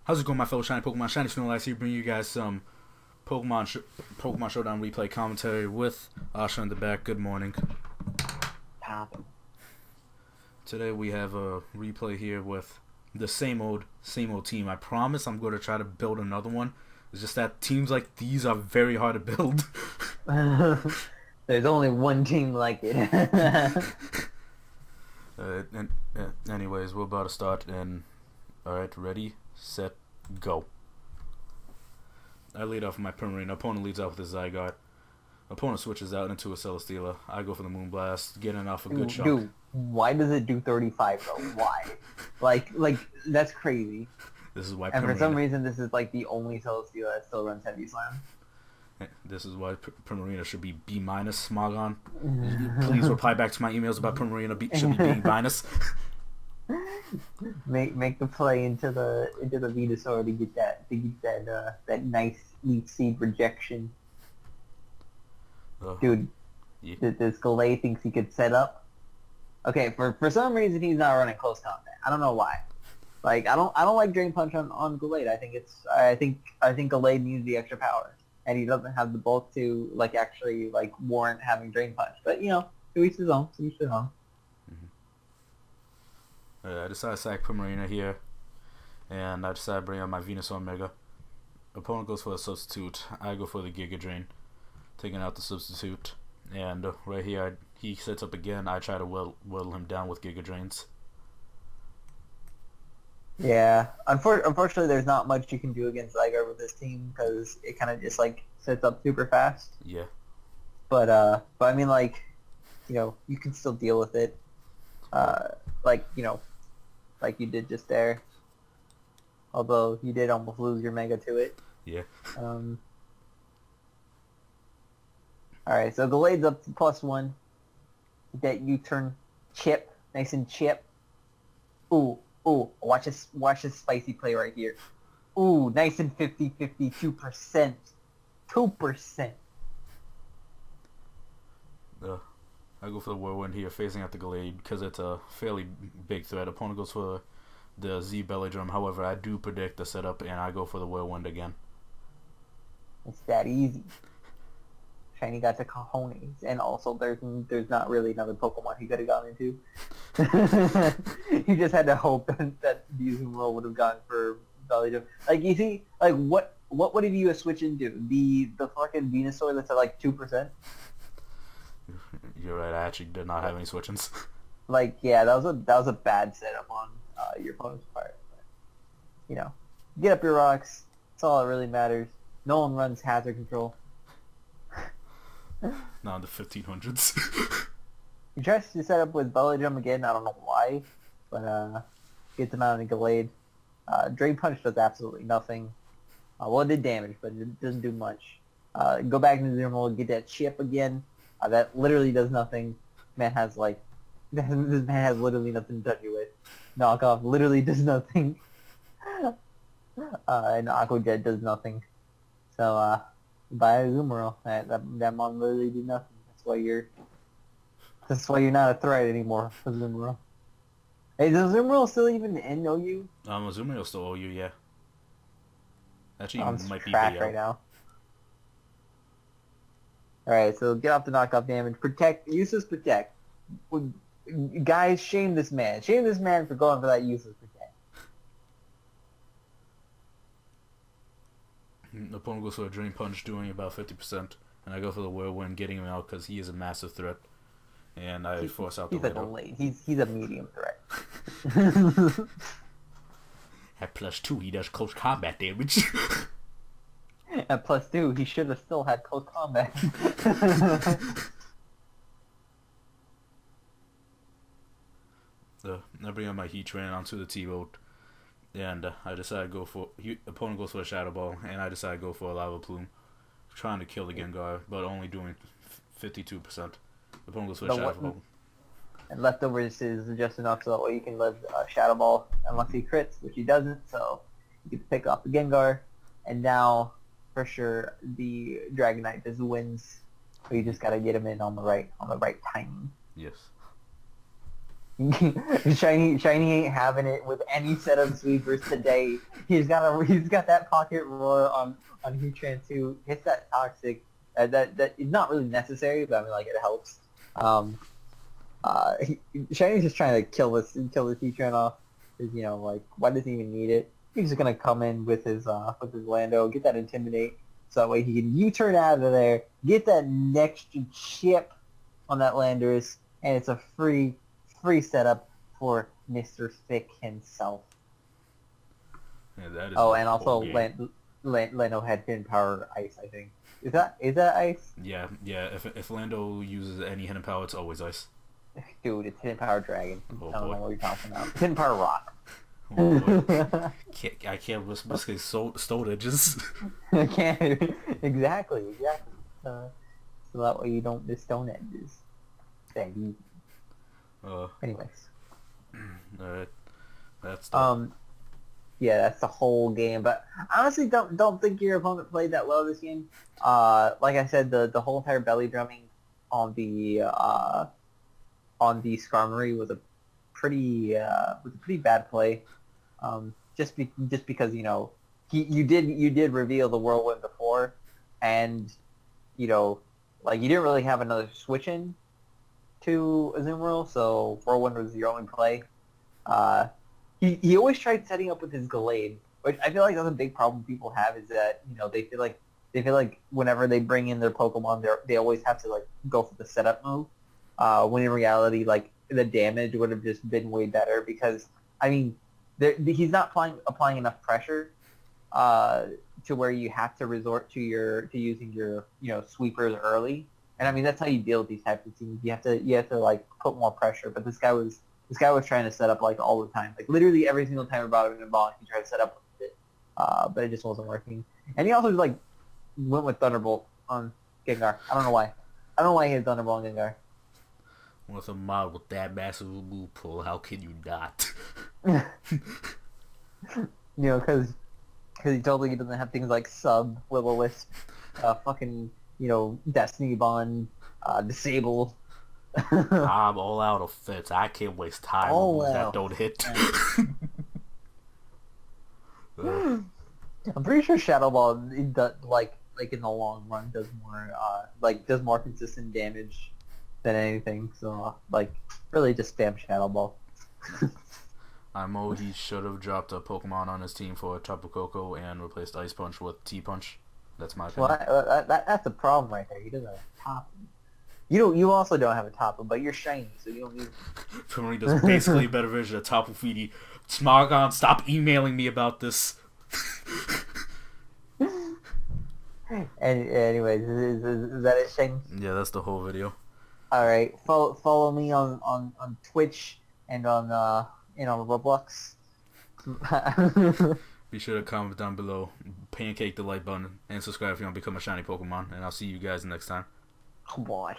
How's it going, my fellow shiny Pokemon? ShinySnorlax here, bringing you guys some Pokemon Showdown replay commentary with Asha in the back. Good morning. Poppin'. Today we have a replay here with the same old team. I promise I'm going to try to build another one. It's just that teams like these are very hard to build. There's only one team like it. Anyways, we're about to start, and alright, ready, set, go. I lead off with my Primarina. Opponent leads out with his Zygarde. Opponent switches out into a Celesteela. I go for the Moonblast, getting off a good chunk. Dude, why does it do 35 though? Why? like that's crazy. This is why. And for some reason, this is like the only Celesteela that still runs Heavy Slam. This is why Primarina should be B-, Smogon. Please reply back to my emails about Primarina should be B-. Make the play into the Venusaur to get that nice Leaf Seed rejection. Dude, yeah. This Gallade thinks he could set up. Okay, for some reason he's not running close combat. I don't know why. Like I don't like Drain Punch on Gallade. I think Gallade needs the extra power, and he doesn't have the bulk to like actually like warrant having Drain Punch. But you know, to each his own. To each his own. I decide to sack Primarina here, and I decide to bring out my Venusaur Mega. Opponent goes for a substitute. I go for the Giga Drain, taking out the substitute. And right here, he sets up again. I try to whittle him down with Giga Drains. Yeah, unfortunately, there's not much you can do against Zygarde with this team because it kind of just like sets up super fast. Yeah. But I mean, like, you know, you can still deal with it. Like, you know, like you did just there. Although you did almost lose your Mega to it. Yeah. Alright, so Gallade's up to +1. That U-turn chip, nice and chip. Ooh, watch this spicy play right here. Ooh, nice and 50-50, 2%. 2%. I go for the Whirlwind here, facing out the Gallade, because it's a fairly big threat. Opponent goes for the Z Belly Drum. However, I do predict the setup, and I go for the Whirlwind again. It's that easy. Shiny got the cojones, and also there's not really another Pokemon he could have gone into. He just had to hope that the Azumarill would have gone for Belly Drum. Like you see, like what would you switch into? The fucking Venusaur that's at like 2%. You're right. I actually did not have any switch-ins. Like, yeah, that was a bad setup on your opponent's part. But, you know, get up your rocks. That's all that really matters. No one runs hazard control. Not in the 1500s. He tries to set up with Belly Drum again. I don't know why, but gets him out in Gallade. Drain Punch does absolutely nothing. Well, it did damage, but it doesn't do much. Go back into the Azumarill, get that chip again. That literally does nothing. This man has literally nothing to touch you with. Knockoff literally does nothing. And Aqua Jet does nothing. So, buy a Azumarill. That mon literally did nothing. That's why you're not a threat anymore, Azumarill. Hey, is Azumarill still even in OU? Azumarill still OU, yeah. Actually, might be trash right now. Alright, so get off the knockoff damage. Protect. Useless Protect. Guys, shame this man. Shame this man for going for that useless Protect. The opponent goes for a Drain Punch, doing about 50%. And I go for the Whirlwind, getting him out because he is a massive threat. And I force out the Widow. He's a medium threat. At +2, he does close combat damage. At +2, he should have still had close combat. I bring out my Heatran onto the T-Boat, and I decide to go for... opponent goes for a Shadow Ball, and I decide to go for a Lava Plume, trying to kill the Gengar, but only doing 52%. The opponent goes for a Shadow Ball. And leftovers is just enough so that way you can live Shadow Ball unless he crits, which he doesn't, so you can pick off the Gengar, and now... for sure, the Dragonite just wins. So you just gotta get him in on the right timing. Yes. Shiny ain't having it with any set of sweepers today. He's got that pocket roar on Heatran 2. Hits that toxic. That is not really necessary, but I mean like it helps. Shiny's just trying to kill this Heatran off. You know, like why does he even need it? He's just gonna come in with his Lando, get that Intimidate, so that way he can U-turn out of there, get that next chip on that Landorus, and it's a free setup for Mr. Thick himself. Yeah, that is and also Lando had Hidden Power Ice, I think. Is that Ice? Yeah. If Lando uses any Hidden Power, it's always Ice. Dude, it's Hidden Power Dragon. Oh, I don't boy. know what you're talking about. Hidden Power Rock. Oh, boy. I can't risk his stone edges. I can't. Exactly. So that way you don't miss stone edges. Dang. Anyways. Alright. That's yeah, that's the whole game. But I honestly don't think your opponent played that well this game. Like I said, the whole entire belly drumming on the Skarmory was a pretty bad play. Just because, you know, you did reveal the Whirlwind before, and you know, like you didn't really have another switch in to Azumarill, so Whirlwind was your only play. He always tried setting up with his Gallade, which I feel like that's a big problem people have, is that, you know, they feel like whenever they bring in their Pokemon, they always have to like go for the setup move. When in reality, like the damage would have just been way better, because I mean, he's not applying enough pressure to where you have to resort to using your, you know, sweepers early. And I mean, that's how you deal with these types of teams. You have to like put more pressure. But this guy was trying to set up like all the time, like literally every single time I brought him in a ball, he tried to set up with it, but it just wasn't working. And he also like went with Thunderbolt on Gengar. I don't know why. I don't know why he had Thunderbolt on Gengar. with a mod with that massive move pool, how can you not? You know, because he totally doesn't have things like Sub, Will-O-Wisp, fucking, you know, Destiny Bond, Disable. I'm all out of fits. I can't waste time on moves that don't hit. I'm pretty sure Shadow Ball, like in the long run, does more consistent damage than anything. So like, really just spam Shadow Ball. I know he should have dropped a Pokemon on his team for Tapu Koko and replaced Ice Punch with T-Punch. That's my opinion. Well, that's the problem right there. He doesn't have a top. You also don't have a Tapu, but you're shiny, so you don't need. Primarily does basically a better version of Tapu Fini. Smogon, stop emailing me about this. Anyways, is that it, Shane? Yeah, that's the whole video. All right, follow me on Twitch and on Roblox. Be sure to comment down below, pancake the like button, and subscribe if you want to become a shiny Pokemon. And I'll see you guys next time. Oh boy.